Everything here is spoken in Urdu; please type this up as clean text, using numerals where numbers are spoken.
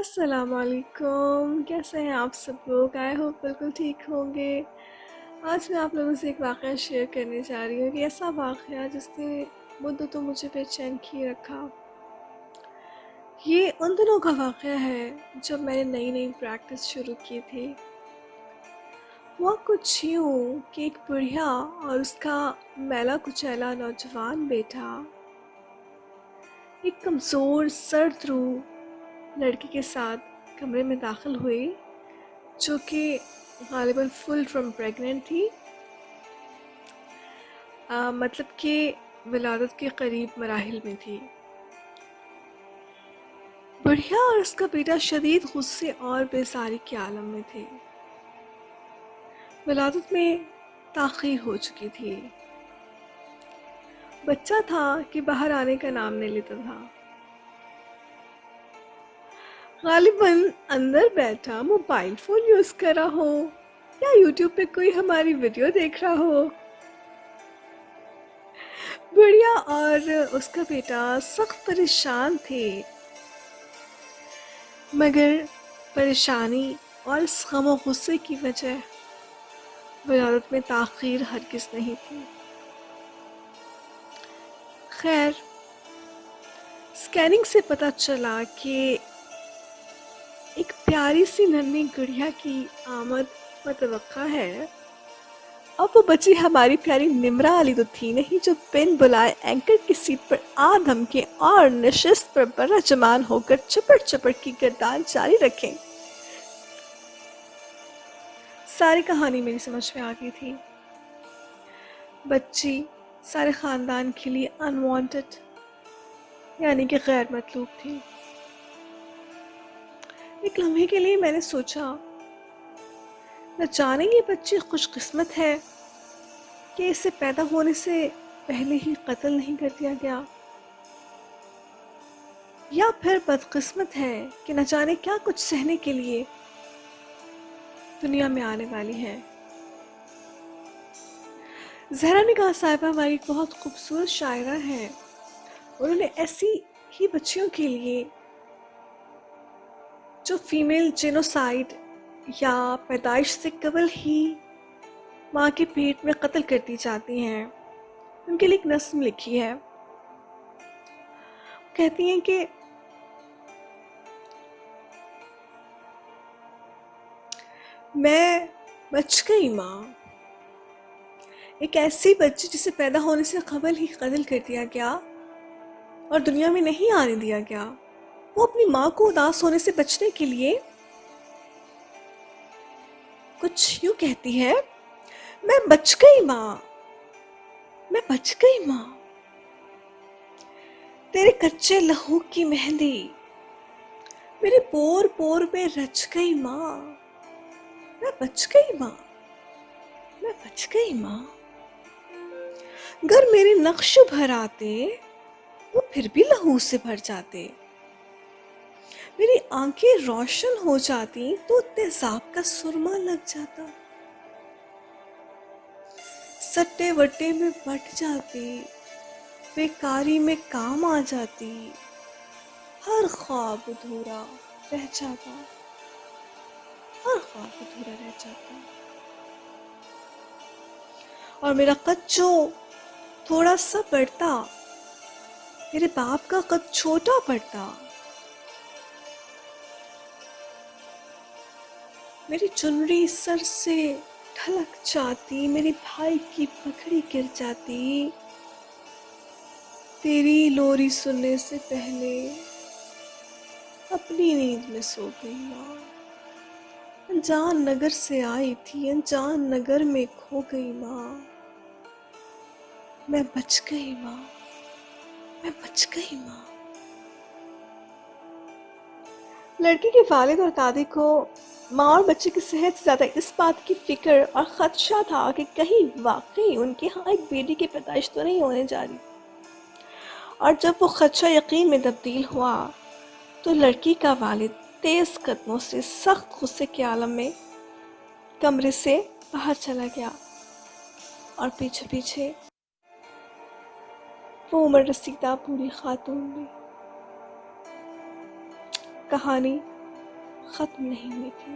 السلام علیکم، کیسے ہیں آپ سب لوگ؟ آئی ہوپ بالکل ٹھیک ہوں گے۔ آج میں آپ لوگوں سے ایک واقعہ شیئر کرنے جا رہی ہوں، ایک ایسا واقعہ جس نے مدتوں مجھے بے چین کیے رکھا۔ یہ ان دنوں کا واقعہ ہے جب میں نے نئی نئی پریکٹس شروع کی تھی۔ وہ کچھ یوں کہ ایک بڑھیا اور اس کا میلا کچیلا نوجوان بیٹا ایک کمزور سرد روح لڑکی کے ساتھ کمرے میں داخل ہوئی، جو کہ غالباً فل ٹرم پریگننٹ تھی، مطلب کہ ولادت کے قریب مراحل میں تھی۔ بڑھیا اور اس کا بیٹا شدید غصے اور بیزاری کے عالم میں تھے۔ ولادت میں تاخیر ہو چکی تھی، بچہ تھا کہ باہر آنے کا نام نہیں لیتا تھا۔ غالباً اندر بیٹھا موبائل فون یوز کر رہا ہو یا یوٹیوب پہ کوئی ہماری ویڈیو دیکھ رہا ہو۔ بڑھیا اور اس کا بیٹا سخت پریشان تھے، مگر پریشانی اور اس غم و غصے کی وجہ ولادت میں تاخیر ہرگز نہیں تھی۔ خیر، اسکیننگ سے پتہ چلا کہ ایک پیاری سی ننھی گڑیا کی آمد متوقع ہے۔ اب وہ بچی ہماری پیاری نمرا علی تو تھی نہیں، جو بن بلائے اینکر کی سیٹ پر آ دھمکے اور نشست پر براجمان ہو کر چپڑ چپڑ کی گردان جاری رکھیں۔ ساری کہانی میری سمجھ میں آ گئی تھی۔ بچی سارے خاندان کے لیے انوانٹڈ، یعنی کہ غیر مطلوب تھی۔ ایک لمحے کے لیے میں نے سوچا، نہ جانے یہ بچی خوش قسمت ہے کہ اسے پیدا ہونے سے پہلے ہی قتل نہیں کر دیا گیا، یا پھر بدقسمت ہے کہ نہ جانے کیا کچھ سہنے کے لیے دنیا میں آنے والی ہے۔ زہرا نگار صاحبہ ہماری ایک بہت خوبصورت شاعرہ ہیں۔ انہوں نے ایسی ہی بچیوں کے لیے جو فیمیل جینوسائیڈ یا پیدائش سے قبل ہی ماں کے پیٹ میں قتل کر دی جاتی ہیں، ان کے لیے ایک نظم لکھی ہے۔ کہتی ہیں کہ میں بچ گئی ماں، ایک ایسی بچی جسے پیدا ہونے سے قبل ہی قتل کر دیا گیا اور دنیا میں نہیں آنے دیا گیا۔ وہ اپنی ماں کو اداس ہونے سے بچنے کے لیے کچھ یوں کہتی ہے، میں بچ گئی ماں، میں بچ گئی ماں، تیرے کچے لہو کی مہندی میرے پور پور میں رچ گئی ماں، میں بچ گئی ماں، میں بچ گئی ماں۔ گر میرے نقش بھر آتے وہ پھر بھی لہو سے بھر جاتے، میری آنکھیں روشن ہو جاتی تو تیزاب کا سرما لگ جاتا، سٹے وٹے میں بٹ جاتی، بیکاری میں کام آ جاتی، ہر خواب ادھورا رہ جاتا، ہر خواب ادھورا رہ جاتا، اور میرا قد جو تھوڑا سا بڑھتا میرے باپ کا قد چھوٹا پڑتا، میری چنری سر سے ڈھلک جاتی، میرے بھائی کی پگڑی گر جاتی، تیری لوری سننے سے پہلے اپنی نیند میں سو گئی ماں، انجان نگر سے آئی تھی انجان نگر میں کھو گئی ماں، میں بچ گئی ماں، میں بچ گئی ماں۔ لڑکی کے والد اور دادی کو ماں اور بچے کی صحت سے زیادہ اس بات کی فکر اور خدشہ تھا کہ کہیں واقعی ان کے ہاں ایک بیٹی کی پیدائش تو نہیں ہونے جا رہی، اور جب وہ خدشہ یقین میں تبدیل ہوا تو لڑکی کا والد تیز قدموں سے سخت غصے کے عالم میں کمرے سے باہر چلا گیا، اور پیچھے پیچھے وہ عمر رسیدہ بوڑھی خاتون بھی۔ کہانی ختم نہیں ہوئی تھی۔